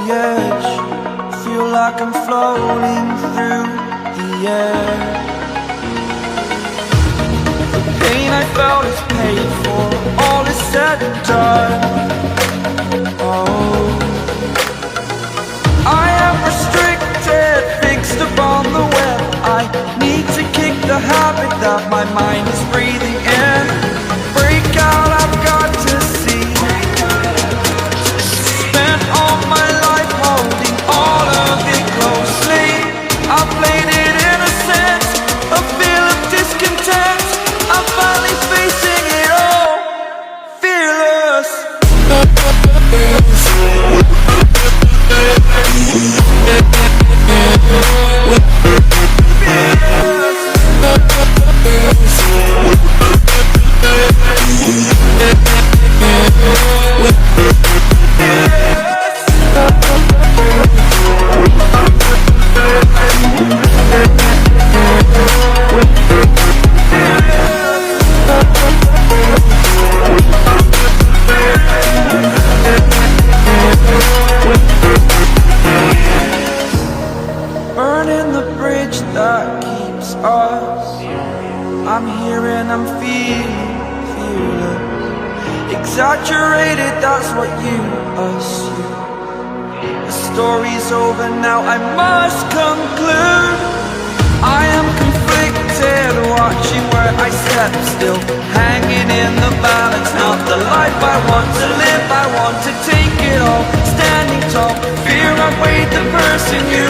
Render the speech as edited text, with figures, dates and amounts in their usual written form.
edge, feel like I'm floating through the air. The pain I felt is paid for, all is said and done. Oh, I am restricted, fixed upon the web. I need to kick the habit that my mind is breathing in. Break out, I've got to see. Spent all my life holding all of it closely. I played it innocent, a feel of discontent. I'm finally facing it all, fearless. Burning the bridge that keeps us. I'm here and I'm feeling fearless. Exaggerated, that's what you assume. The story's over now, I must conclude. I am conflicted, watching where I step still, hanging in the balance. Not the life I want to live, I want to take it all. Standing tall, fear I weighed the person you